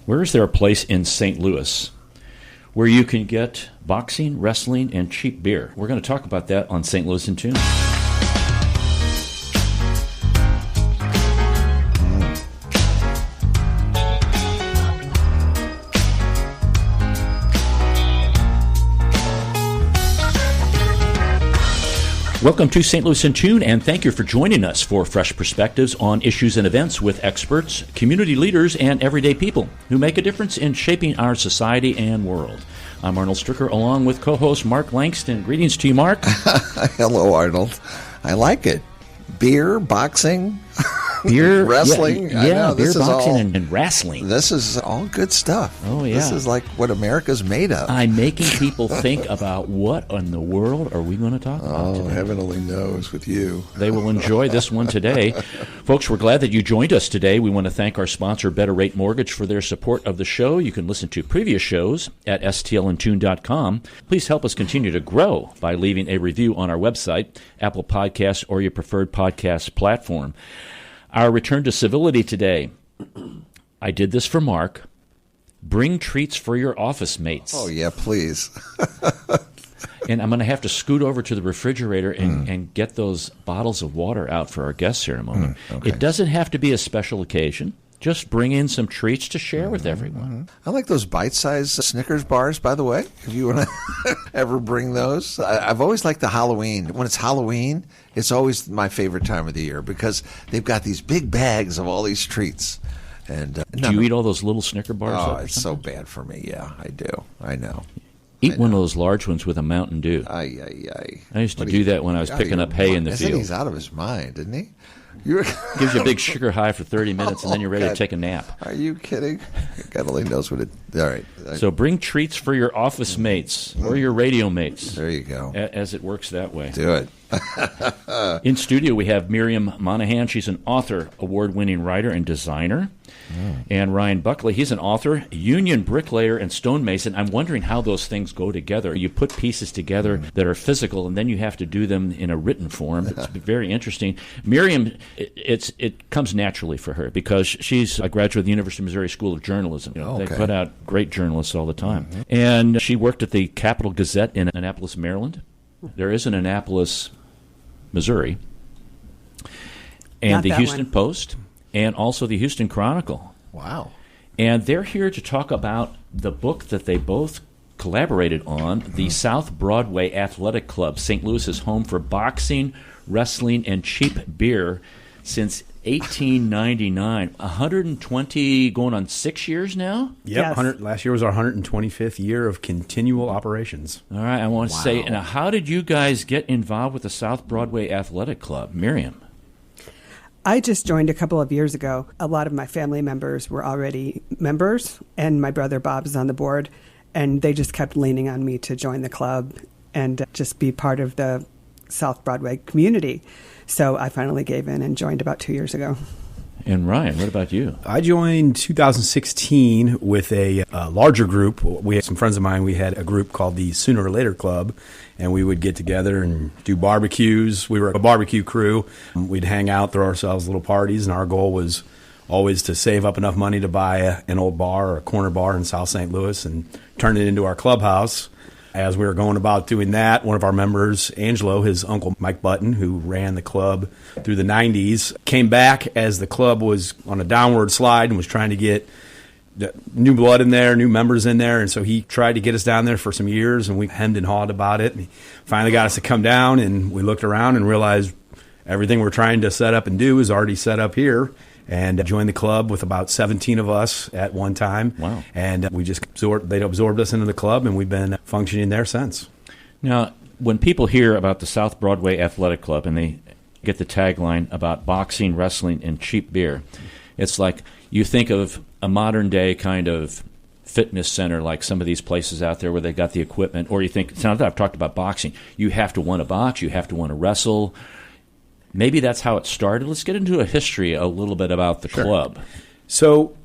Where is there a place in St. Louis where you can get boxing, wrestling, and cheap beer? We're going to talk about that on St. Louis in Tune. Welcome to St. Louis in Tune, and thank you for joining us for fresh perspectives on issues and events with experts, community leaders, and everyday people who make a difference in shaping our society and world. I'm Arnold Stricker, along with co-host Mark Langston. Greetings to you, Mark. Hello, Arnold. I like it. Beer, boxing, beer, wrestling. Yeah, beer, boxing, and wrestling. This is all good stuff. Oh, yeah. This is like what America's made of. I'm making people think about what in the world are we going to talk about today. Heaven only knows with you. They will enjoy this one today. Folks, we're glad that you joined us today. We want to thank our sponsor, Better Rate Mortgage, for their support of the show. You can listen to previous shows at stlintune.com. Please help us continue to grow by leaving a review on our website, Apple Podcasts, or your preferred podcast platform. Our return to civility today. I did this for Mark. Bring treats for your office mates. Oh, yeah, please. And I'm going to have to scoot over to the refrigerator and get those bottles of water out for our guests here in a moment. Okay. It doesn't have to be a special occasion. Just bring in some treats to share with everyone. I like those bite-sized Snickers bars, by the way, if you want to ever bring those. I've always liked the Halloween. When it's Halloween, it's always my favorite time of the year because they've got these big bags of all these treats. And do you eat all those little Snicker bars? Oh, it's so bad for me. Yeah, I do. I know. Eat one of those large ones with a Mountain Dew. I used to do that when I was picking up hay in the field. He's out of his mind, isn't he? Gives you a big sugar high for 30 minutes, and then you're ready to take a nap. Are you kidding? God only knows what it... All right. So bring treats for your office mates or your radio mates. There you go. As it works that way. Do it. In studio, we have Miriam Moynihan. She's an author, award-winning writer, and designer. And Ryan Buckley, he's an author, union bricklayer, and stonemason. I'm wondering how those things go together. You put pieces together that are physical, and then you have to do them in a written form. It's very interesting. Miriam, it comes naturally for her because she's a graduate of the University of Missouri School of Journalism. They put out great journalists all the time. And she worked at the Capital Gazette in Annapolis, Maryland. There is an Annapolis, Missouri, and the Houston Post, and also the Houston Chronicle. Wow. And they're here to talk about the book that they both collaborated on, the South Broadway Athletic Club. St. Louis is home for boxing, wrestling, and cheap beer since 1899. 120, going on 6 years now? Yep, yes. Last year was our 125th year of continual operations. All right, I want to say, now, how did you guys get involved with the South Broadway Athletic Club? Miriam? I just joined a couple of years ago. A lot of my family members were already members, and my brother Bob is on the board, and they just kept leaning on me to join the club and just be part of the South Broadway community. So I finally gave in and joined about 2 years ago. And Ryan, what about you? I joined 2016 with a larger group. We had some friends of mine. We had a group called the Sooner or Later Club, and we would get together and do barbecues. We were a barbecue crew. We'd hang out, throw ourselves little parties, and our goal was always to save up enough money to buy an old bar or a corner bar in South St. Louis and turn it into our clubhouse. As we were going about doing that, one of our members, Angelo, his uncle Mike Button, who ran the club through the 90s, came back as the club was on a downward slide and was trying to get new blood in there, new members in there. And so he tried to get us down there for some years, and we hemmed and hawed about it. And he finally got us to come down, and we looked around and realized everything we're trying to set up and do is already set up here. And joined the club with about 17 of us at one time. Wow. And they'd absorbed us into the club, and we've been functioning there since. Now, when people hear about the South Broadway Athletic Club and they get the tagline about boxing, wrestling, and cheap beer, it's like you think of a modern-day kind of fitness center like some of these places out there where they got the equipment, or you think, now that I've talked about boxing, you have to want to box, you have to want to wrestle. Maybe that's how it started. Let's get into a history a little bit about the club. So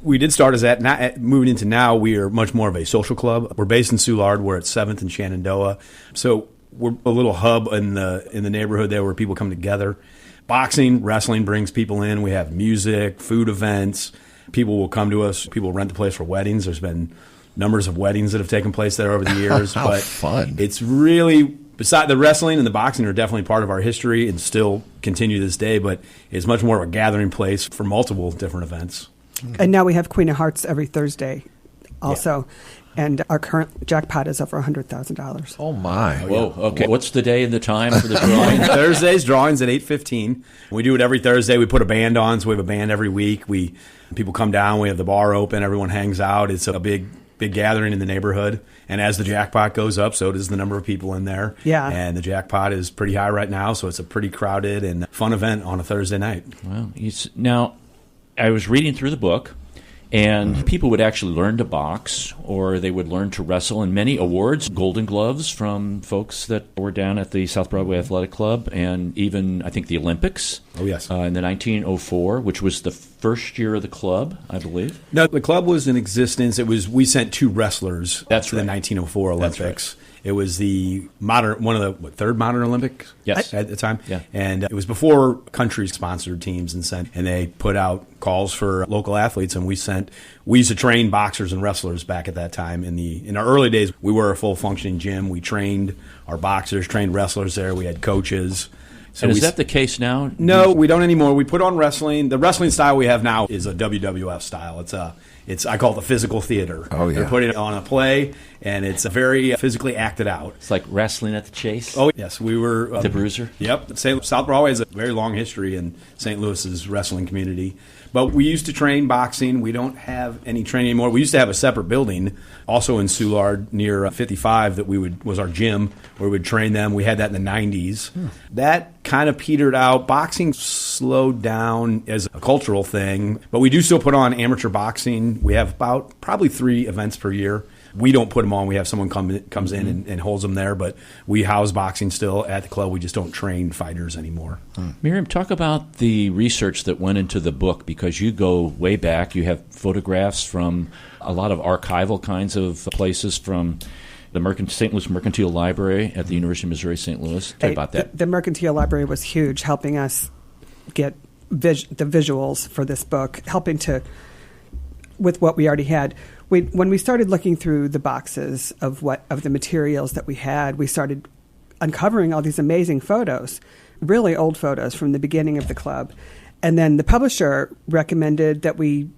we did start as that. Moving into now, we are much more of a social club. We're based in Soulard. We're at 7th and Shenandoah. So we're a little hub in the neighborhood there where people come together. Boxing, wrestling brings people in. We have music, food events. People will come to us. People rent the place for weddings. There's been numbers of weddings that have taken place there over the years. How but fun. It's really, beside the wrestling and the boxing are definitely part of our history and still continue to this day, but it's much more of a gathering place for multiple different events. And now we have Queen of Hearts every Thursday also. Yeah. And our current jackpot is over $100,000. Oh, my. Whoa, okay. What's the day and the time for the drawing? Thursday's drawing's at 8:15. We do it every Thursday. We put a band on, so we have a band every week. People come down. We have the bar open. Everyone hangs out. It's a big gathering in the neighborhood. And as the jackpot goes up, so does the number of people in there. Yeah. And the jackpot is pretty high right now, so it's a pretty crowded and fun event on a Thursday night. Well, now, I was reading through the book, and people would actually learn to box, or they would learn to wrestle, and many awards, Golden Gloves from folks that were down at the South Broadway Athletic Club, and even, I think, the Olympics. Oh, yes. In the 1904, which was the first year of the club, I believe. No, the club was in existence. We sent 2 wrestlers to the 1904 Olympics. That's right. It was the one of the third modern Olympics at the time. Yeah. And it was before countries sponsored teams and they put out calls for local athletes, and we used to train boxers and wrestlers back at that time. In our early days, we were a full functioning gym. We trained our boxers, trained wrestlers there. We had coaches. So is that the case now? No, we don't anymore. We put on wrestling. The wrestling style we have now is a WWF style. I call it the physical theater. Oh, yeah. They're putting it on a play, and it's a very physically acted out. It's like wrestling at the Chase? Oh, yes. We were... the Bruiser? Yep. South Broadway has a very long history in St. Louis's wrestling community. But we used to train boxing. We don't have any training anymore. We used to have a separate building, also in Soulard near 55, that was our gym, where we would train them. We had that in the 90s. That kind of petered out. Boxing slowed down as a cultural thing, but we do still put on amateur boxing. We have about probably 3 events per year. We don't put them on. We have someone comes in and holds them there, but we house boxing still at the club. We just don't train fighters anymore. Miriam, talk about the research that went into the book, because you go way back. You have photographs from a lot of archival kinds of places, from the St. Louis Mercantile Library at the University of Missouri St. Louis. Tell me about that. The Mercantile Library was huge, helping us get the visuals for this book, with what we already had. When we started looking through the boxes of the materials that we had, we started uncovering all these amazing photos, really old photos from the beginning of the club. And then the publisher recommended that we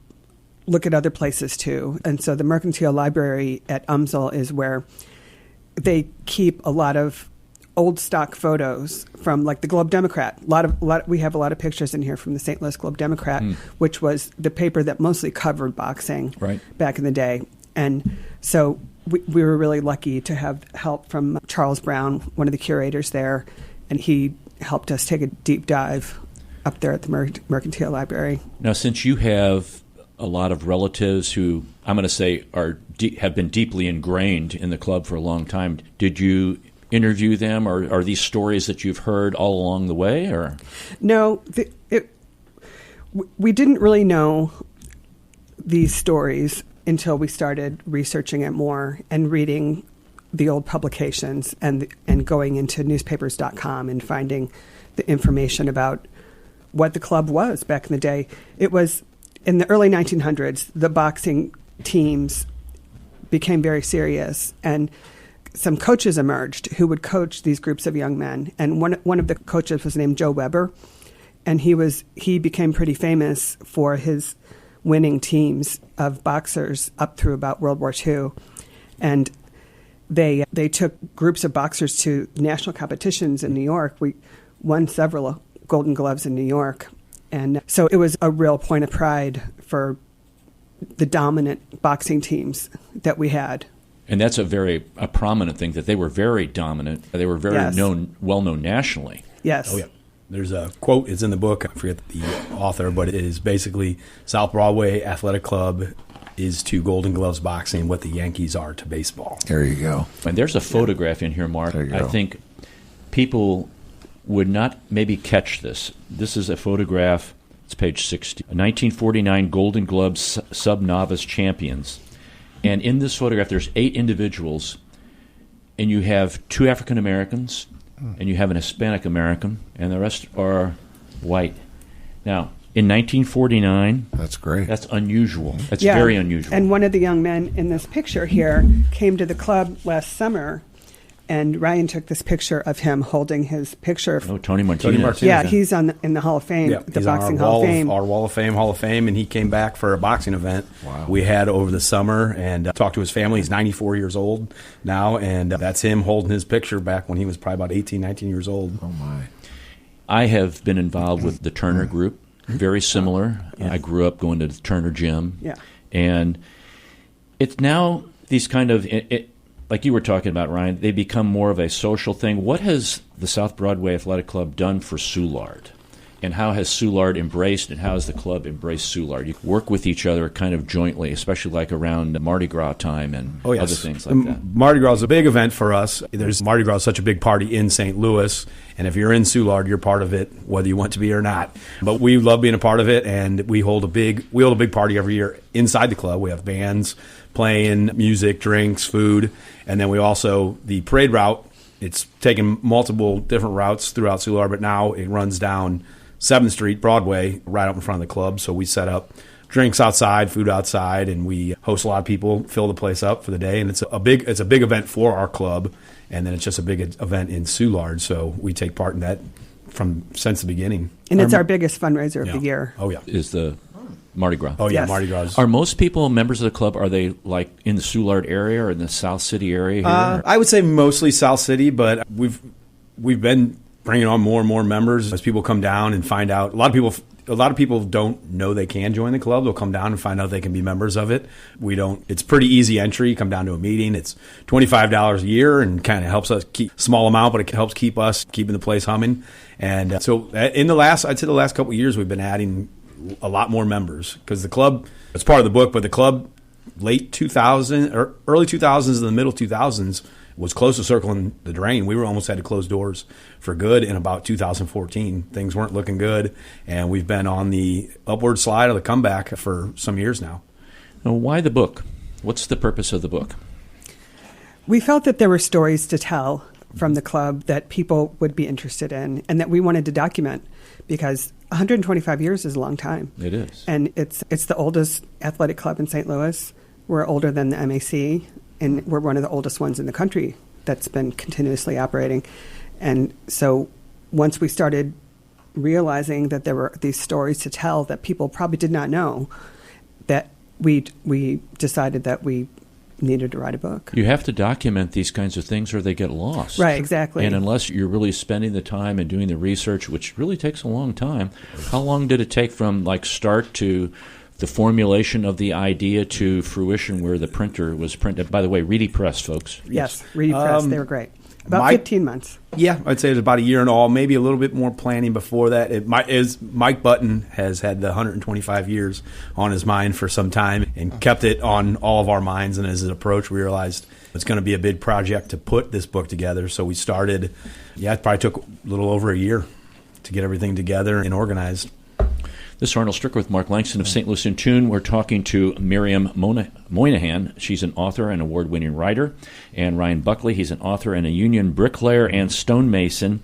look at other places too. And so the Mercantile Library at UMSL is where they keep a lot of old stock photos from, like, the Globe Democrat. We have a lot of pictures in here from the St. Louis Globe Democrat, which was the paper that mostly covered boxing back in the day. And so we were really lucky to have help from Charles Brown, one of the curators there, and he helped us take a deep dive up there at the Mercantile Library. Now, since you have a lot of relatives who, I'm going to say, have been deeply ingrained in the club for a long time, did you interview them, or are these stories that you've heard all along the way? Or no, we didn't really know these stories until we started researching it more and reading the old publications and going into newspapers.com and finding the information about what the club was back in the day. It was in the early 1900s, the boxing teams became very serious, and some coaches emerged who would coach these groups of young men. And one of the coaches was named Joe Weber, and he became pretty famous for his winning teams of boxers up through about World War II. And they took groups of boxers to national competitions in New York. We won several Golden Gloves in New York. And so it was a real point of pride for the dominant boxing teams that we had. And that's a prominent thing, that they were very dominant. They were very well known nationally. Yes. Oh, yeah. There's a quote, it's in the book, I forget the author, but it is basically South Broadway Athletic Club is to Golden Gloves boxing what the Yankees are to baseball. There you go. And there's a photograph in here, Mark. There you go. I think people would not maybe catch this. This is a photograph, it's page 60, 1949 Golden Gloves sub-novice champions. And in this photograph, there's 8 individuals, and you have 2 African Americans, and you have an Hispanic American, and the rest are white. Now, in 1949. That's great. That's unusual. That's very unusual. And one of the young men in this picture here came to the club last summer, and Ryan took this picture of him holding his picture. Tony Martinez. Yeah, he's in the Hall of Fame, the Boxing Hall of Fame. Our Hall of Fame, and he came back for a boxing event we had over the summer and talked to his family. He's 94 years old now, and that's him holding his picture back when he was probably about 18, 19 years old. Oh, my. I have been involved with the Turner Group, very similar. I grew up going to the Turner Gym. Yeah. And it's now these kind of... like you were talking about, Ryan, they become more of a social thing. What has the South Broadway Athletic Club done for Soulard? And how has Soulard embraced, and how has the club embraced Soulard? You work with each other kind of jointly, especially like around Mardi Gras time and other things like that. Mardi Gras is a big event for us. Mardi Gras is such a big party in St. Louis, and if you're in Soulard, you're part of it, whether you want to be or not. But we love being a part of it, and we hold a big party every year inside the club. We have bands playing, music, drinks, food, and then we also, the parade route, it's taken multiple different routes throughout Soulard, but now it runs down 7th Street, Broadway, right up in front of the club. So we set up drinks outside, food outside, and we host a lot of people, fill the place up for the day. And it's a big event for our club, and then it's just a big event in Soulard. So we take part in that since the beginning. And it's our biggest fundraiser of the year. Oh, yeah. Is the Mardi Gras. Oh, yeah, Yes. Mardi Gras. Are most people members of the club, are they like in the Soulard area or in the South City area here? I would say mostly South City, but we've been bringing on more and more members as people come down and find out. A lot of people don't know they can join the club. They'll come down and find out they can be members of it. We don't. It's pretty easy entry. You come down to a meeting. It's $25 a year and kind of helps us keep small amount, but it helps keep us keeping the place humming. And so in the last couple of years, we've been adding a lot more members because the club, it's part of the book, but the club late 2000 or early 2000s and the middle 2000s was close to circling the drain. We almost had to close doors for good in about 2014. Things weren't looking good, and we've been on the upward slide of the comeback for some years now. Now, why the book? What's the purpose of the book? We felt that there were stories to tell from the club that people would be interested in and that we wanted to document because 125 years is a long time. It is. And it's the oldest athletic club in St. Louis. We're older than the MAC, and we're one of the oldest ones in the country that's been continuously operating. And so once we started realizing that there were these stories to tell that people probably did not know, that we decided that we needed to write a book. You have to document these kinds of things or they get lost. Right, exactly. And unless you're really spending the time and doing the research, which really takes a long time, how long did it take from like start to the formulation of the idea to fruition where the printer was printed? By the way, Reedy Press, folks. Yes, Reedy Press. They were great. About 15 months. Yeah, I'd say it was about a year in all, maybe a little bit more planning before that. Mike Button has had the 125 years on his mind for some time and kept it on all of our minds. And as an approach, we realized it's going to be a big project to put this book together. So we started, it probably took a little over a year to get everything together and organized. This is Arnold Stricker with Mark Langston of St. Louis in Tune. We're talking to Miriam Moynihan. She's an author and award-winning writer. And Ryan Buckley, he's an author and a union bricklayer and stonemason.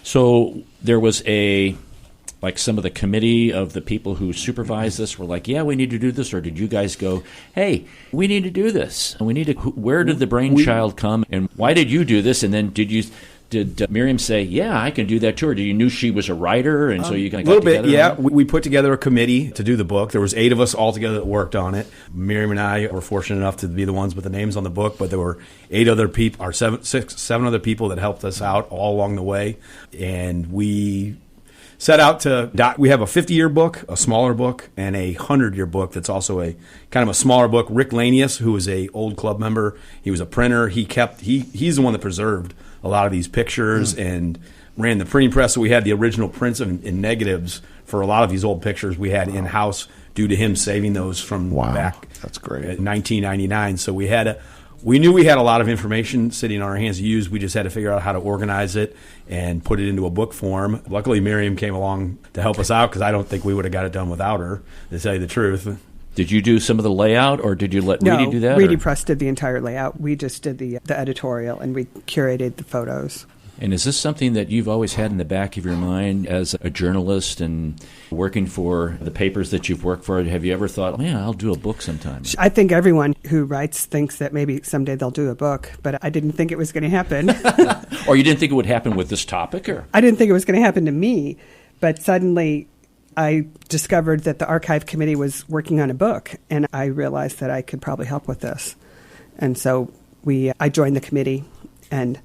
So there was some of the committee of the people who supervise this were like, yeah, we need to do this, or did you guys go, hey, we need to do this? Where did the brainchild come, and why did you do this? And then did Miriam say, yeah, I can do that too, or did you knew she was a writer, and so you kind of got together? A little bit, yeah. We put together a committee to do the book. There was 8 of us all together that worked on it. Miriam and I were fortunate enough to be the ones with the names on the book, but there were 8 other people, or 7 other people that helped us out all along the way, and we set out we have a 50-year book, a smaller book, and a 100-year book that's also a kind of a smaller book. Rick Lanius, who was a old club member, he was a printer. He's the one that preserved a lot of these pictures and ran the printing press. So we had the original prints in negatives for a lot of these old pictures we had in-house due to him saving those from back that's great. 1999. So we knew we had a lot of information sitting on our hands to use. We just had to figure out how to organize it and put it into a book form. Luckily, Miriam came along to help us out because I don't think we would have got it done without her, to tell you the truth. Did you do some of the layout, or did you let Reedy do that? Reedy Press did the entire layout. We just did the editorial, and we curated the photos. And is this something that you've always had in the back of your mind as a journalist and working for the papers that you've worked for? Have you ever thought, man, I'll do a book sometime? I think everyone who writes thinks that maybe someday they'll do a book, but I didn't think it was going to happen. Or you didn't think it would happen with this topic? Or I didn't think it was going to happen to me, but suddenly I discovered that the archive committee was working on a book, and I realized that I could probably help with this. And so I joined the committee, and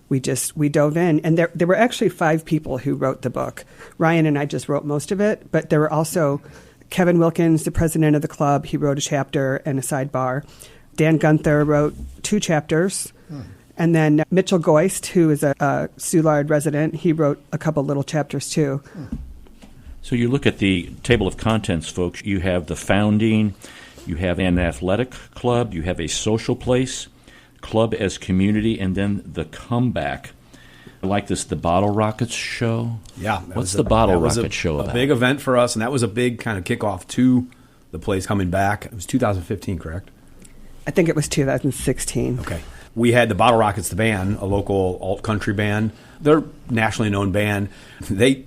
we dove in. And there were actually 5 people who wrote the book. Ryan and I just wrote most of it, but there were also Kevin Wilkins, the president of the club. He wrote a chapter and a sidebar. Dan Gunther wrote 2 chapters. And then Mitchell Goist, who is a Soulard resident, he wrote a couple little chapters too. So you look at the table of contents, folks. You have the founding, you have an athletic club, you have a social place, club as community, and then the comeback. I like this, the Bottle Rockets show. Yeah. What's the Bottle Rocket show about? A big event for us, and that was a big kind of kickoff to the place coming back. It was 2015, correct? I think it was 2016. Okay. We had the Bottle Rockets, the band, a local alt-country band. They're a nationally known band. They,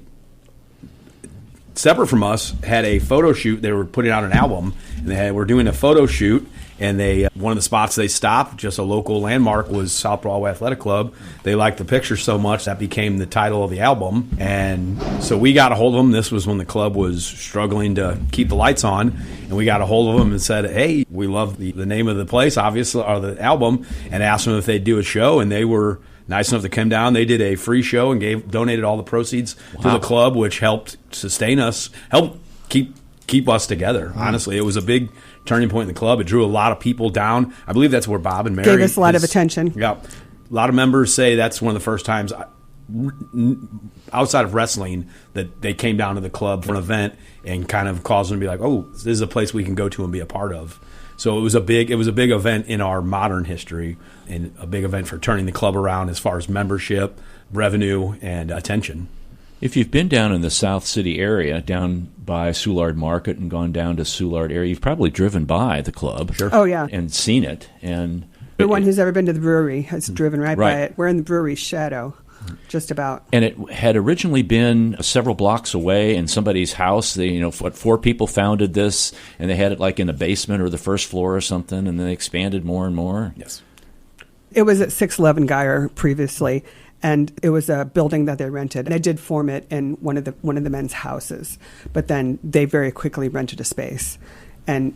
separate from us, had a photo shoot. They were putting out an album, and they were doing a photo shoot. And one of the spots they stopped, just a local landmark, was South Broadway Athletic Club. They liked the picture so much that became the title of the album. And so we got a hold of them. This was when the club was struggling to keep the lights on. And we got a hold of them and said, hey, we love the name of the place, obviously, or the album, and asked them if they'd do a show. And they were nice enough to come down. They did a free show and donated all the proceeds to the club, which helped sustain us, helped keep us together. Honestly, it was a big turning point in the club. It drew a lot of people down. I believe that's where Bob and Mary gave us a lot of attention. Yeah, a lot of members say that's one of the first times outside of wrestling that they came down to the club for an event and kind of caused them to be like, oh, this is a place we can go to and be a part of. So it was a big event in our modern history, and a big event for turning the club around as far as membership, revenue, and attention. If you've been down in the South City area, down by Soulard Market and gone down to Soulard area, you've probably driven by the club. Sure. Oh, yeah. And seen it. And everyone who's ever been to the brewery has driven right by it. We're in the brewery's shadow, just about. And it had originally been several blocks away in somebody's house. They, 4 people founded this, and they had it like in the basement or the first floor or something, and then they expanded more and more. Yes. It was at 611 Geyer previously. And it was a building that they rented. And I did form it in one of the men's houses. But then they very quickly rented a space. And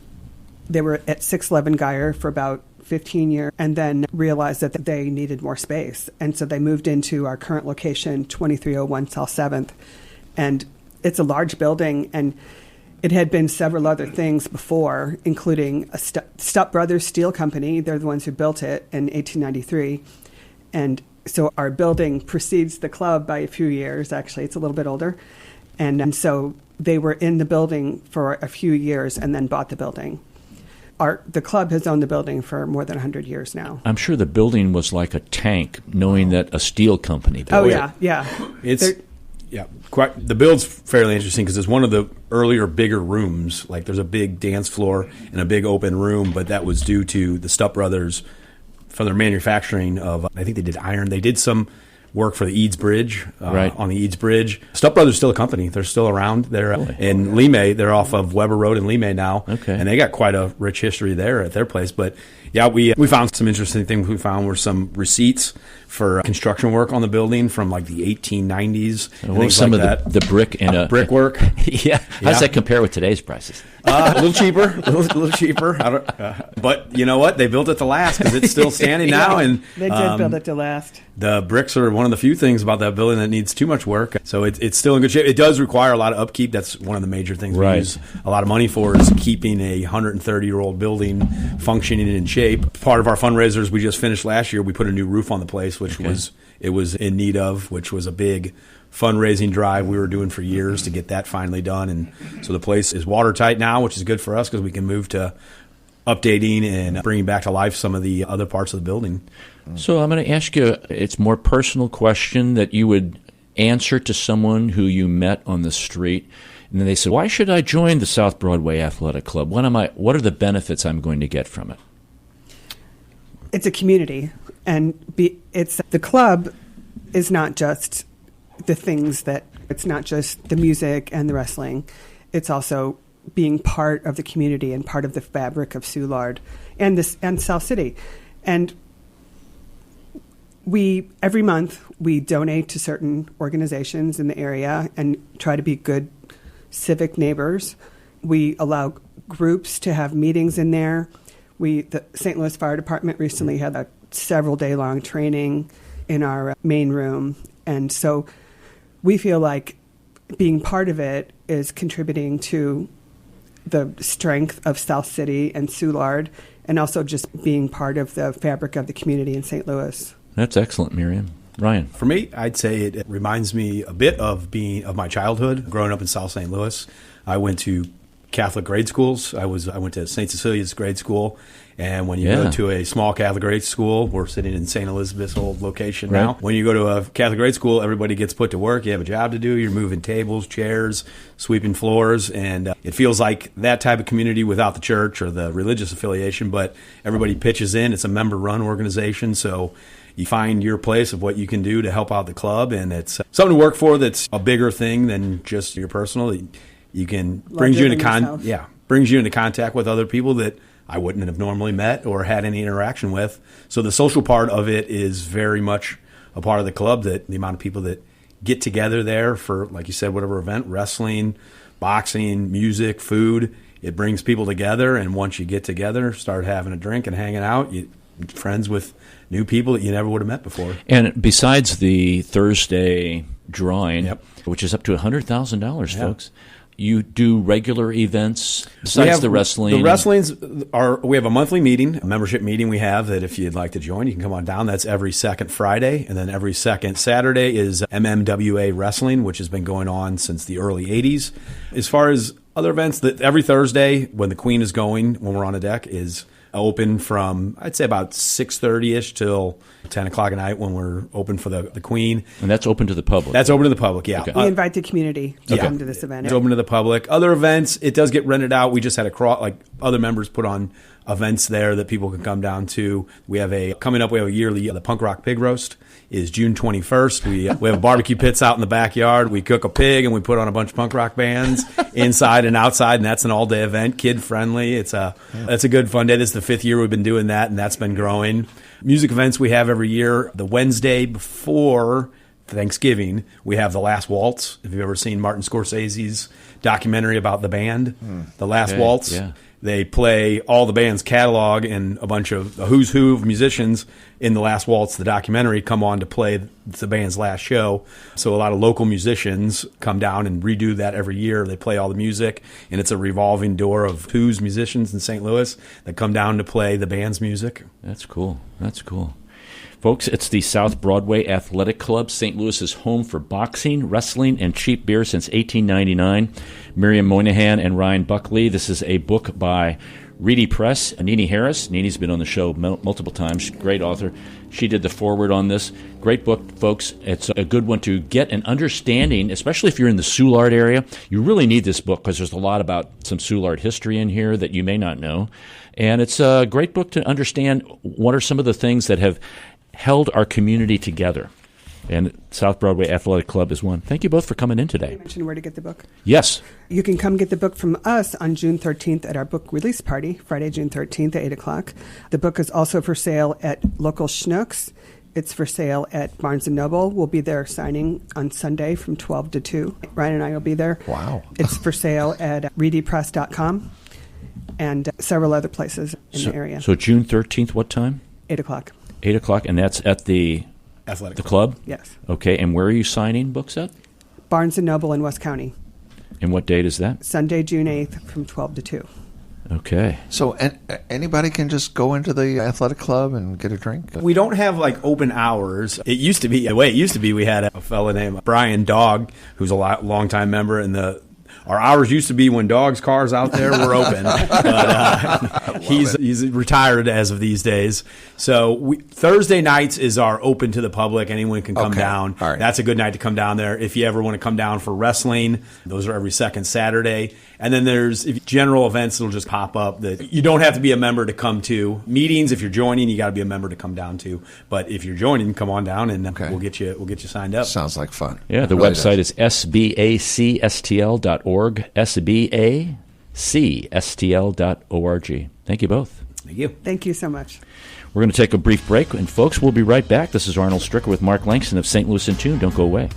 they were at 611 Geyer for about 15 years and then realized that they needed more space. And so they moved into our current location, 2301 South 7th. And it's a large building, and it had been several other things before, including a Stupp Brothers Steel Company. They're the ones who built it in 1893. And so our building precedes the club by a few years. Actually, it's a little bit older. And so they were in the building for a few years and then bought the building. The club has owned the building for more than 100 years now. I'm sure the building was like a tank, knowing that a steel company built it. Yeah. The build's fairly interesting because it's one of the earlier bigger rooms. Like there's a big dance floor and a big open room, but that was due to the Stupp Brothers for their manufacturing of, I think they did iron. They did some work for the Eads Bridge, on the Eads Bridge. Stupp Brothers is still a company. They're still around. They're in Lemay. They're off of Weber Road in Lemay now. Okay. And they got quite a rich history there at their place. But, yeah, we found some interesting things. We found were some receipts for construction work on the building from, like, the 1890s. What was some like of the brick and brickwork? Yeah. How does that compare with today's prices? A little cheaper. A little cheaper. But you know what? They built it to last because it's still standing now. And they did build it to last. The bricks are one of the few things about that building that needs too much work. So it's still in good shape. It does require a lot of upkeep. That's one of the major things we use a lot of money for, is keeping a 130-year-old building functioning and in shape. Part of our fundraisers we just finished last year, we put a new roof on the place, which was in need of, which was a big fundraising drive we were doing for years to get that finally done. And so the place is watertight now, which is good for us because we can move to updating and bringing back to life some of the other parts of the building. So I'm going to ask you, it's a more personal question that you would answer to someone who you met on the street, and then they said, why should I join the South Broadway Athletic Club? What are the benefits I'm going to get from it? It's a community, and it's the club is not just the things that, it's not just the music and the wrestling. It's also being part of the community and part of the fabric of Soulard and South City. And every month we donate to certain organizations in the area and try to be good civic neighbors. We allow groups to have meetings in there. The St. Louis Fire Department recently had a several day long training in our main room. And so we feel like being part of it is contributing to the strength of South City and Soulard, and also just being part of the fabric of the community in St. Louis. That's excellent, Miriam. Ryan? For me, I'd say it reminds me a bit of my childhood, growing up in South St. Louis. I went to Catholic grade schools. I went to St. Cecilia's grade school. And when you go to a small Catholic grade school, we're sitting in St. Elizabeth's old location now. When you go to a Catholic grade school, everybody gets put to work. You have a job to do. You're moving tables, chairs, sweeping floors. And it feels like that type of community without the church or the religious affiliation, but everybody pitches in. It's a member-run organization, so you find your place of what you can do to help out the club. And it's something to work for that's a bigger thing than just your personal. You can brings you into contact with other people that I wouldn't have normally met or had any interaction with. So the social part of it is very much a part of the club, that the amount of people that get together there for, like you said, whatever event, wrestling, boxing, music, food, it brings people together. And once you get together, start having a drink and hanging out, you're friends with new people that you never would have met before. And besides the Thursday drawing, which is up to $100,000, folks, you do regular events besides the wrestling? The wrestlings we have a monthly meeting, a membership meeting we have that if you'd like to join, you can come on down. That's every second Friday. And then every second Saturday is MMWA Wrestling, which has been going on since the early 80s. As far as other events, every Thursday when the Queen is going, when we're on a deck, is open from, I'd say, about 6:30-ish till 10 o'clock at night when we're open for the Queen. And that's open to the public? That's open to the public, yeah. Okay. We invite the community to come to this event. It's open to the public. Other events, it does get rented out. We just had other members put on events there that people can come down to. We have a yearly, the Punk Rock Pig Roast is June 21st. We have barbecue pits out in the backyard. We cook a pig and we put on a bunch of punk rock bands inside and outside, and that's an all-day event, kid-friendly. That's a good fun day. This is the 5th year we've been doing that, and that's been growing. Music events we have every year. The Wednesday before Thanksgiving, we have The Last Waltz. If you've ever seen Martin Scorsese's documentary about the band, The Last Waltz, they play all the band's catalog, and a bunch of the who's who of musicians in The Last Waltz, the documentary, come on to play the band's last show. So a lot of local musicians come down and redo that every year. They play all the music, and it's a revolving door of who's musicians in St. Louis that come down to play the band's music. That's cool. Folks, it's the South Broadway Athletic Club, St. Louis's home for boxing, wrestling, and cheap beer since 1899. Miriam Moynihan and Ryan Buckley. This is a book by Reedy Press. Nene Harris. Nene's been on the show multiple times. Great author. She did the foreword on this. Great book, folks. It's a good one to get an understanding, especially if you're in the Soulard area. You really need this book because there's a lot about some Soulard history in here that you may not know. And it's a great book to understand what are some of the things that have held our community together. And South Broadway Athletic Club is one. Thank you both for coming in today. You mentioned where to get the book. Yes. You can come get the book from us on June 13th at our book release party, Friday, June 13th at 8 o'clock. The book is also for sale at local Schnucks. It's for sale at Barnes & Noble. We'll be there signing on Sunday from 12 to 2. Ryan and I will be there. Wow. It's for sale at reedypress.com and several other places in the area. So June 13th, what time? 8 o'clock. 8 o'clock, and that's at the Athletic club? Yes. Okay, and where are you signing books at? Barnes & Noble in West County. And what date is that? Sunday, June 8th from 12 to 2. Okay. So anybody can just go into the athletic club and get a drink? We don't have open hours. It used to be, we had a fella named Brian Dog, who's a longtime member, and Our hours used to be when dogs, cars out there were open. But he's retired as of these days. So Thursday nights is our open to the public. Anyone can come down. All right. That's a good night to come down there. If you ever want to come down for wrestling, those are every second Saturday. And then there's general events that'll just pop up that you don't have to be a member to come to. Meetings, if you're joining, you got to be a member to come down to. But if you're joining, come on down and we'll get you signed up. Sounds like fun. Yeah, the website is sbacstl.org, sbacstl.org. Thank you both. Thank you. Thank you so much. We're going to take a brief break, and folks, we'll be right back. This is Arnold Stricker with Mark Langston of St. Louis in Tune. Don't go away.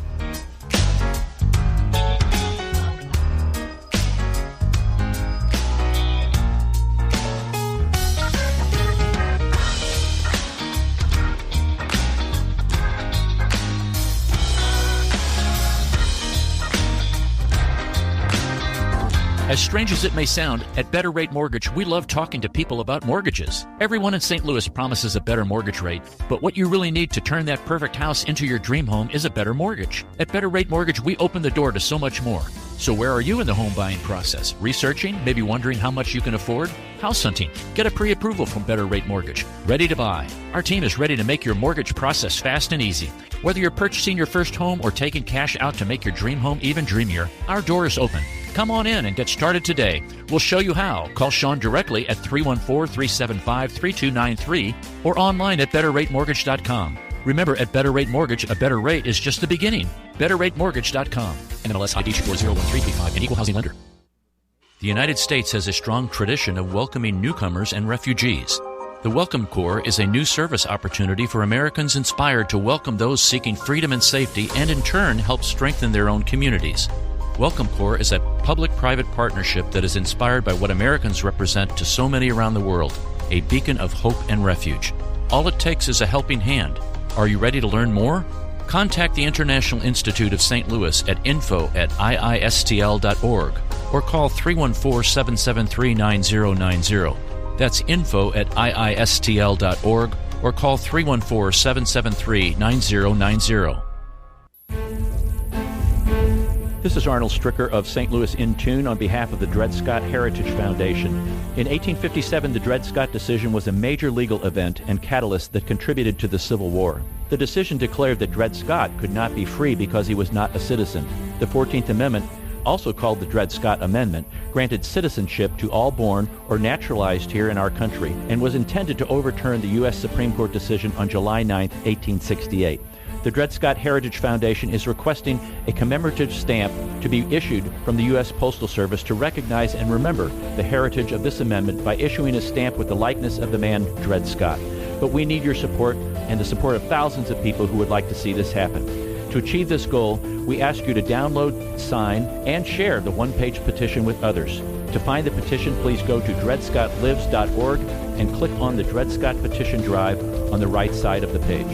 As strange as it may sound, at Better Rate Mortgage, we love talking to people about mortgages. Everyone in St. Louis promises a better mortgage rate, but what you really need to turn that perfect house into your dream home is a better mortgage. At Better Rate Mortgage, we open the door to so much more. So where are you in the home buying process? Researching? Maybe wondering how much you can afford? House hunting? Get a pre-approval from Better Rate Mortgage. Ready to buy? Our team is ready to make your mortgage process fast and easy. Whether you're purchasing your first home or taking cash out to make your dream home even dreamier, our door is open. Come on in and get started today. We'll show you how. Call Sean directly at 314-375-3293 or online at betterratemortgage.com. Remember, at Better Rate Mortgage, a better rate is just the beginning. betterratemortgage.com. NMLS ID 401335, an equal housing lender. The United States has a strong tradition of welcoming newcomers and refugees. The Welcome Corps is a new service opportunity for Americans inspired to welcome those seeking freedom and safety and in turn help strengthen their own communities. Welcome Corps is a public-private partnership that is inspired by what Americans represent to so many around the world, a beacon of hope and refuge. All it takes is a helping hand. Are you ready to learn more? Contact the International Institute of St. Louis at info@iistl.org or call 314-773-9090. That's info@iistl.org or call 314-773-9090. This is Arnold Stricker of St. Louis in Tune on behalf of the Dred Scott Heritage Foundation. In 1857, the Dred Scott decision was a major legal event and catalyst that contributed to the Civil War. The decision declared that Dred Scott could not be free because he was not a citizen. The 14th Amendment, also called the Dred Scott Amendment, granted citizenship to all born or naturalized here in our country and was intended to overturn the U.S. Supreme Court decision on July 9, 1868. The Dred Scott Heritage Foundation is requesting a commemorative stamp to be issued from the U.S. Postal Service to recognize and remember the heritage of this amendment by issuing a stamp with the likeness of the man Dred Scott. But we need your support and the support of thousands of people who would like to see this happen. To achieve this goal, we ask you to download, sign, and share the one-page petition with others. To find the petition, please go to dredscottlives.org and click on the Dred Scott Petition Drive on the right side of the page.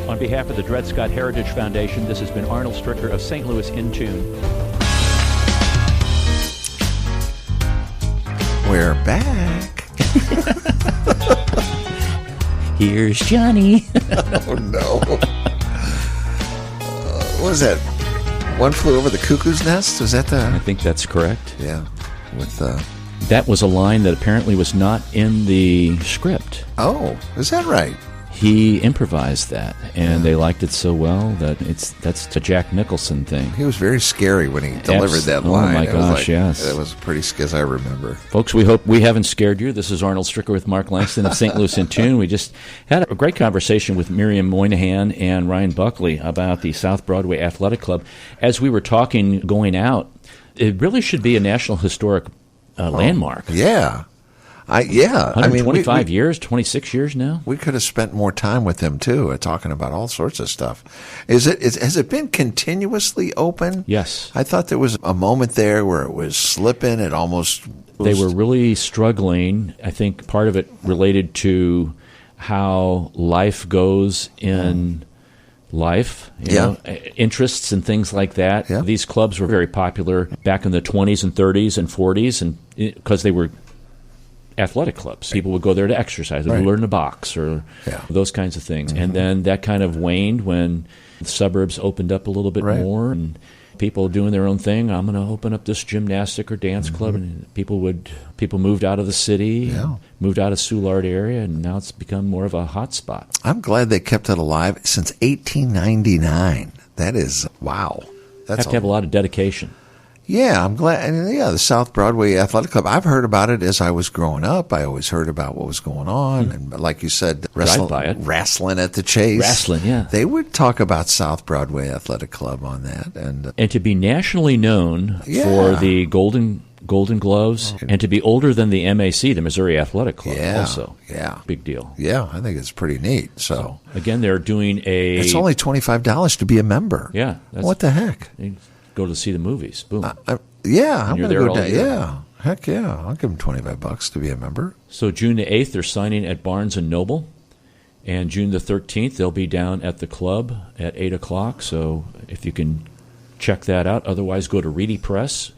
On behalf of the Dred Scott Heritage Foundation, this has been Arnold Stricker of St. Louis in Tune. We're back. Here's Johnny. Oh, no. What is that? One Flew Over the Cuckoo's Nest? Was that I the... think that's correct. Yeah. With That was a line that apparently was not in the script. Oh, is that right? He improvised that, and they liked it so well that that's a Jack Nicholson thing. He was very scary when he delivered that line. Oh, my gosh, yes. It was pretty scary, I remember. Folks, we hope we haven't scared you. This is Arnold Stricker with Mark Langston of St. Louis in Tune. We just had a great conversation with Miriam Moynihan and Ryan Buckley about the South Broadway Athletic Club. As we were talking going out, it really should be a National Historic landmark. Yeah. 125 years, 26 years now. We could have spent more time with them too, talking about all sorts of stuff. Has it been continuously open? Yes. I thought there was a moment there where it was slipping. It almost. They were really struggling. I think part of it related to how life goes in life, you know, interests and things like that. Yeah. These clubs were very popular back in the 20s and 30s and 40s, and because they were athletic clubs. People would go there to exercise, they would learn to box or those kinds of things. Mm-hmm. And then that kind of waned when the suburbs opened up a little bit more. And people doing their own thing. I'm going to open up this gymnastic or dance club, and people moved out of the city, moved out of Soulard area, and now it's become more of a hot spot. I'm glad they kept it alive since 1899. That is, wow. Have to have a lot of dedication. Yeah, I'm glad. And the South Broadway Athletic Club, I've heard about it as I was growing up. I always heard about what was going on. And like you said, wrestling at the Chase. Wrestling, yeah. They would talk about South Broadway Athletic Club on that. And to be nationally known for the Golden Gloves, and to be older than the MAC, the Missouri Athletic Club, also. Yeah. Big deal. Yeah, I think it's pretty neat. So again, they're doing It's only $25 to be a member. Yeah. What the heck? Go to see the movies. Boom. I'm going to go down. Year. Yeah. Heck yeah. I'll give them $25 to be a member. So June the 8th, they're signing at Barnes & Noble. And June the 13th, they'll be down at the club at 8 o'clock. So if you can check that out. Otherwise, go to Reedy Press.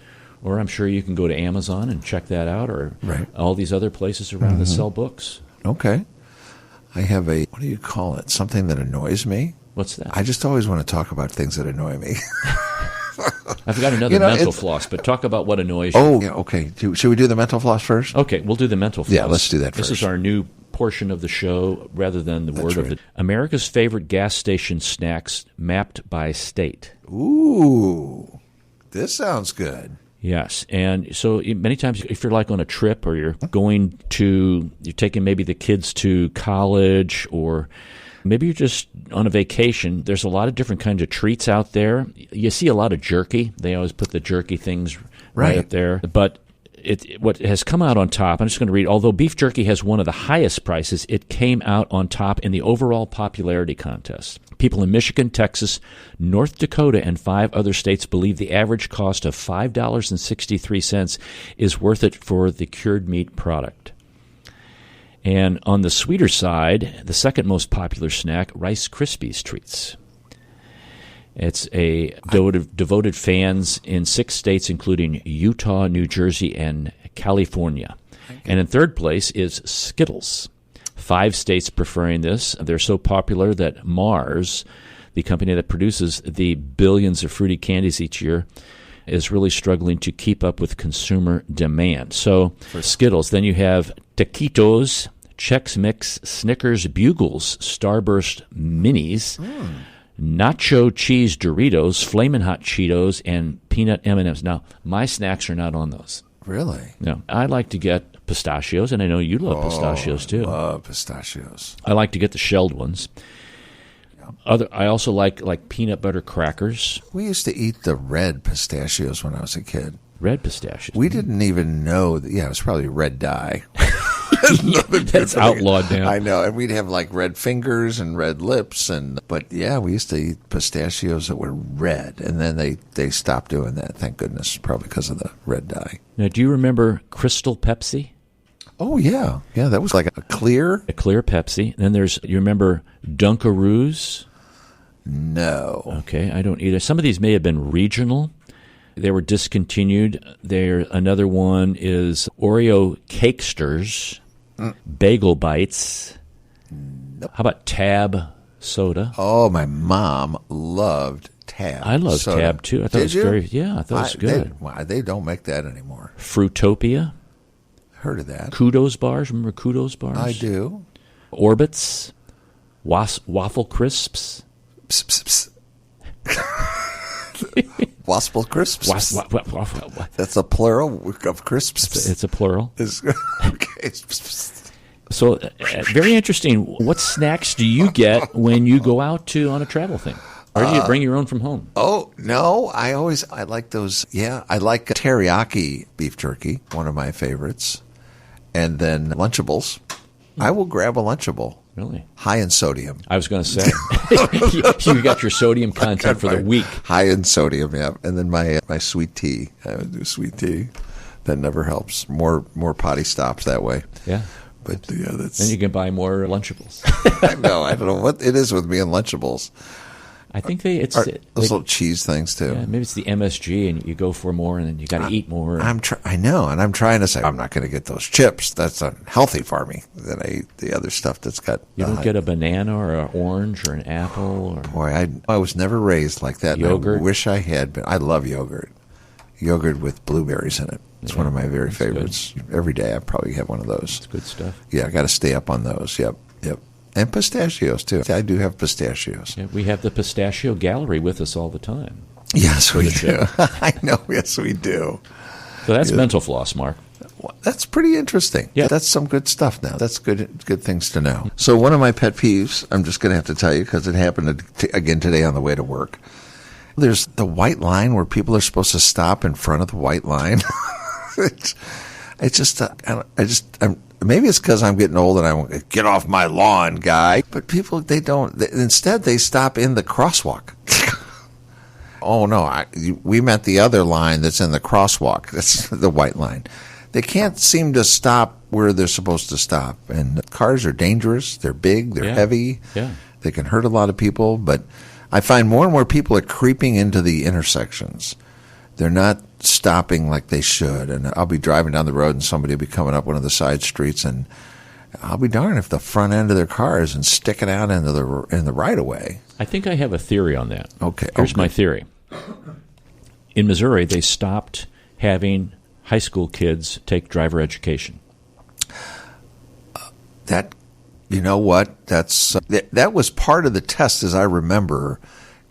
Or I'm sure you can go to Amazon and check that out. Or all these other places around that sell books. Okay. I have what do you call it? Something that annoys me. What's that? I just always want to talk about things that annoy me. I've got another mental floss, but talk about what annoys you. Oh, yeah, okay. Should we do the mental floss first? Okay, we'll do the mental floss. Yeah, let's do that This first. is our new portion of the show rather than the word of it. America's favorite gas station snacks mapped by state. Ooh, this sounds good. Yes, and so many times if you're like on a trip or you're taking maybe the kids to college or maybe you're just on a vacation, there's a lot of different kinds of treats out there. You see a lot of jerky. They always put the jerky things right up there. But what has come out on top, I'm just going to read, although beef jerky has one of the highest prices, it came out on top in the overall popularity contest. People in Michigan, Texas, North Dakota, and 5 other states believe the average cost of $5.63 is worth it for the cured meat product. And on the sweeter side, the second most popular snack, Rice Krispies treats. It's devoted fans in 6 states, including Utah, New Jersey, and California. And in third place is Skittles. 5 states preferring this. They're so popular that Mars, the company that produces the billions of fruity candies each year, is really struggling to keep up with consumer demand. So for Skittles, then you have Taquitos, Chex Mix, Snickers, Bugles, Starburst Minis, Nacho Cheese Doritos, Flamin' Hot Cheetos, and Peanut M&Ms. Now, my snacks are not on those. Really? No. I like to get pistachios, and I know you love pistachios too. I love pistachios. I like to get the shelled ones. I also like peanut butter crackers. We used to eat the red pistachios when I was a kid. Red pistachios. We didn't even know that. Yeah, it was probably red dye. That's outlawed now. I know, and we'd have like red fingers and red lips, but yeah, we used to eat pistachios that were red, and then they stopped doing that. Thank goodness, probably because of the red dye. Now, do you remember Crystal Pepsi? Oh yeah, that was like a clear Pepsi. Then you remember Dunkaroos? No. Okay, I don't either. Some of these may have been regional. They were discontinued. Another one is Oreo Cakesters, Bagel Bites. Nope. How about Tab soda? Oh, my mom loved Tab. I loved soda. Tab too. I thought Did it was you? I thought it was good. They don't make that anymore. Fruitopia. Heard of that. Kudos bars. Remember Kudos bars? I do. Orbits. Waffle Crisps. Psst, Waspel crisps. That's a plural of crisps. It's a plural. Okay. So, very interesting. What snacks do you get when you go out on a travel thing? Or do you bring your own from home? Oh, no. I like those. Yeah, I like teriyaki beef jerky, one of my favorites. And then Lunchables. I will grab a Lunchable. Really? High in sodium. I was going to say, you got your sodium content for the week. High in sodium, yeah. And then my sweet tea. I would do sweet tea. That never helps. More potty stops that way. Yeah. But yeah, that's. Then you can buy more Lunchables. I don't know what it is with me and Lunchables. I think those little cheese things too. Yeah, maybe it's the MSG, and you go for more, and then you got to eat more. I know, and I'm trying to say I'm not going to get those chips. That's unhealthy for me. Then I eat the other stuff that's got. You don't get a banana or an orange or an apple. Or boy, I was never raised like that. Yogurt. I wish I had been. I love yogurt. Yogurt with blueberries in it. It's one of my very favorites. Good. Every day I probably have one of those. It's good stuff. Yeah, I got to stay up on those. Yep. And pistachios, too. I do have pistachios. Yeah, we have the pistachio gallery with us all the time. Yes, we do. I know. Yes, we do. So that's mental floss, Mark. Well, that's pretty interesting. Yeah. That's some good stuff now. That's good things to know. So one of my pet peeves, I'm just going to have to tell you because it happened again today on the way to work. There's the white line where people are supposed to stop in front of the white line. It's just, maybe it's because I'm getting old and I want to get off my lawn, guy. But people, instead they stop in the crosswalk. Oh, no, we meant the other line that's in the crosswalk. That's the white line. They can't seem to stop where they're supposed to stop. And cars are dangerous. They're big. They're heavy. Yeah. They can hurt a lot of people. But I find more and more people are creeping into the intersections. They're not stopping like they should. And I'll be driving down the road and somebody will be coming up one of the side streets, and I'll be darned if the front end of their car isn't sticking out into the right of way. I think I have a theory on that. Okay. Here's my theory. In Missouri, they stopped having high school kids take driver education. You know what? That was part of the test, as I remember.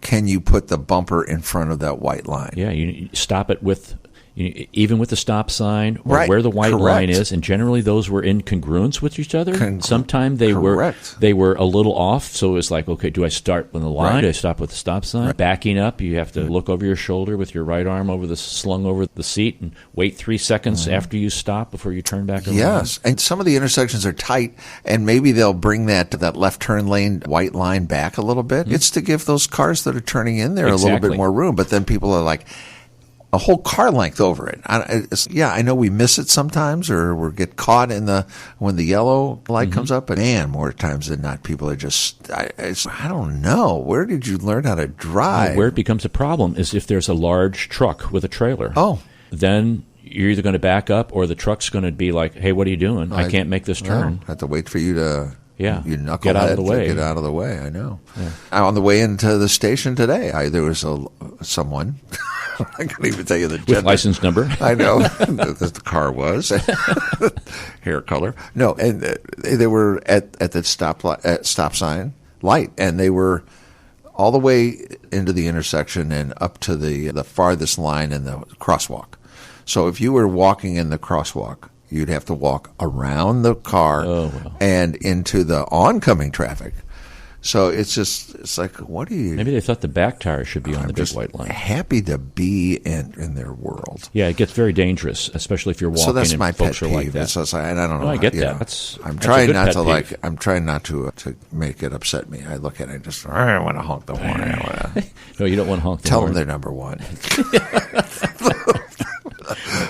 Can you put the bumper in front of that white line? Yeah, you stop it with, even with the stop sign or right. where the white Correct. line is, and generally those were in congruence with each other. Sometimes they Correct. were a little off, so it was like, okay, do I start with the line? Right. Do I stop with the stop sign? Right. Backing up, you have to look over your shoulder with your right arm slung over the seat and wait 3 seconds after you stop before you turn back around. Yes, and some of the intersections are tight, and maybe they'll bring that left turn lane white line back a little bit. It's to give those cars that are turning in there a little bit more room, but then people are like, a whole car length over it. I know we miss it sometimes, or we get caught when the yellow light comes up. But man, more times than not, people are just. I don't know. Where did you learn how to drive? Where it becomes a problem is if there's a large truck with a trailer. Oh, then you're either going to back up, or the truck's going to be like, "Hey, what are you doing? I can't make this turn." I have to wait for you to. Yeah, you knucklehead get out of the way. Get out of the way. I know. Yeah. On the way into the station today, there was someone. I can't even tell you the gender. With license number. I know the car was hair color. No, and they were at the stop sign light, and they were all the way into the intersection and up to the farthest line in the crosswalk. So if you were walking in the crosswalk, you'd have to walk around the car and into the oncoming traffic. So it's like, what do you... Maybe they thought the back tire should be on the big white line. Happy to be in their world. Yeah, it gets very dangerous, especially if you're walking. So that's and my folks pet are peeve. like that. And I don't know. I get that. I'm trying not to I'm trying not to make it upset me. I look at it and just I want to honk the horn. No, you don't want to honk the horn. Tell horn. them they're number one.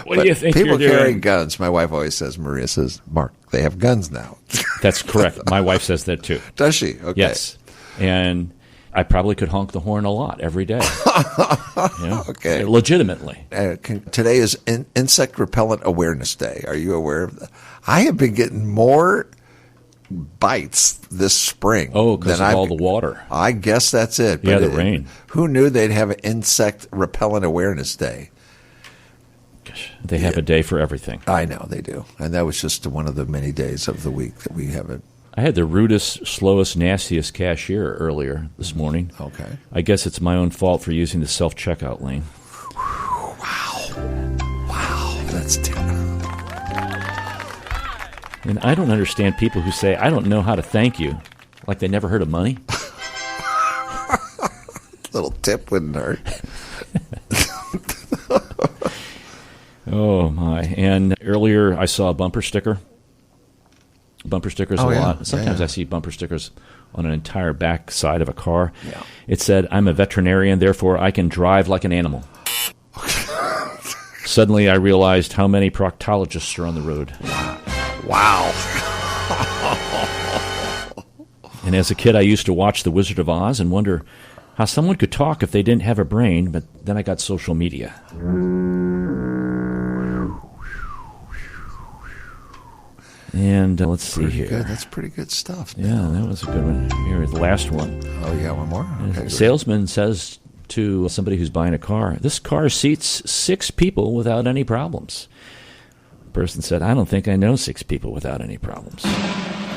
What do you think people you're carry doing? guns. My wife always says, Maria says, Mark, they have guns now. That's correct. My wife says that too. Does she? Okay. Yes. And I probably could honk the horn a lot every day. Okay. Legitimately. Today is Insect Repellent Awareness Day. Are you aware of that? I have been getting more bites this spring. Oh, because of all the water. I guess that's it. Yeah, the rain. Who knew they'd have an Insect Repellent Awareness Day? They have a day for everything. I know they do. And that was just one of the many days of the week that we have it. I had the rudest, slowest, nastiest cashier earlier this morning. Okay. I guess it's my own fault for using the self-checkout lane. Wow. That's terrible. And I don't understand people who say, I don't know how to thank you, like they never heard of money. Little tip wouldn't hurt. Oh, my. And earlier I saw a bumper sticker. Bumper stickers a lot. Sometimes I see bumper stickers on an entire back side of a car. Yeah. It said, I'm a veterinarian, therefore I can drive like an animal. Suddenly I realized how many proctologists are on the road. Wow. And as a kid, I used to watch The Wizard of Oz and wonder, How someone could talk if they didn't have a brain, but then I got social media. And let's see here. Good. That's pretty good stuff. Yeah, that was a good one. Here, the last one. Oh, you got one more? Okay, A salesman says to somebody who's buying a car, "This car seats 6 people without any problems." The person said, "I don't think I know 6 people without any problems."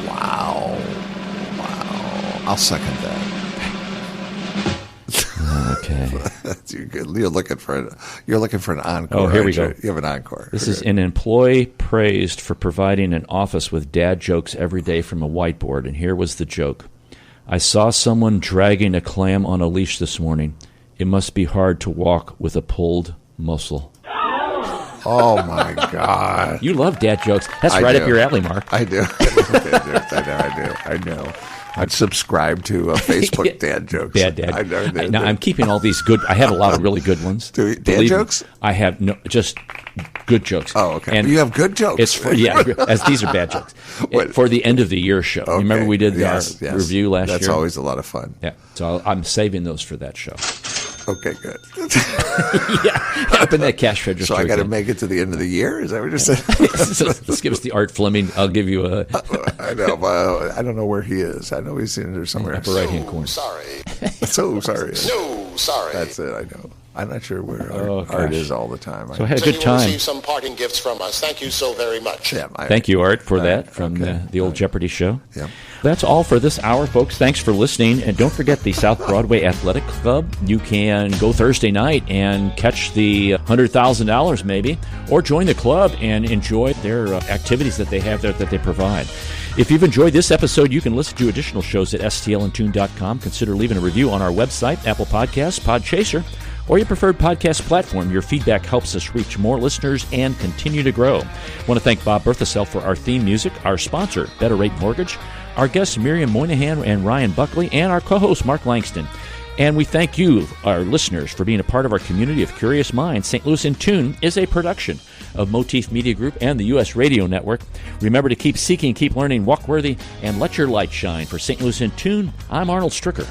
Wow. I'll second that. Okay. You're looking for an encore. Oh, here we go. You have an encore. This is an employee praised for providing an office with dad jokes every day from a whiteboard. And here was the joke. "I saw someone dragging a clam on a leash this morning. It must be hard to walk with a pulled muscle." Oh, my God. You love dad jokes. That's I right do. up your alley, Mark. I do. I know. I'd subscribe to Facebook dad jokes. Bad dad. Now, I'm keeping all these good. I have a lot of really good ones. Dad Believe jokes? Me, I have just good jokes. Oh, okay. And you have good jokes. It's as these are bad jokes. For the end of the year show. Okay. Remember we did our yes. review last year? That's always a lot of fun. Yeah. So I'm saving those for that show. Okay, good. Up in that cash register. So I got to again. make it to the end of the year? Is that what you're saying? So let's give us the Art Fleming. I'll give you a I know, but I don't know where he is. I know he's in there somewhere. upper right-hand corner. Sorry. So sorry. So sorry. That's it, I know. I'm not sure where gosh. Art is all the time. So I had a So good you will time. receive some parting gifts from us. Thank you so very much. Yeah, Thank you, Art, for that from okay. the old Jeopardy show. Yep. That's all for this hour, folks. Thanks for listening. And don't forget the South Broadway Athletic Club. You can go Thursday night and catch the $100,000 maybe, or join the club and enjoy their activities that they have there that they provide. If you've enjoyed this episode, you can listen to additional shows at stlandtune.com. Consider leaving a review on our website, Apple Podcasts, Podchaser, or your preferred podcast platform. Your feedback helps us reach more listeners and continue to grow. I want to thank Bob Berthasell for our theme music, our sponsor, Better Rate Mortgage, our guests Miriam Moynihan and Ryan Buckley, and our co-host Mark Langston. And we thank you, our listeners, for being a part of our community of curious minds. St. Louis in Tune is a production of Motif Media Group and the U.S. Radio Network. Remember to keep seeking, keep learning, walk worthy, and let your light shine. For St. Louis in Tune, I'm Arnold Stricker.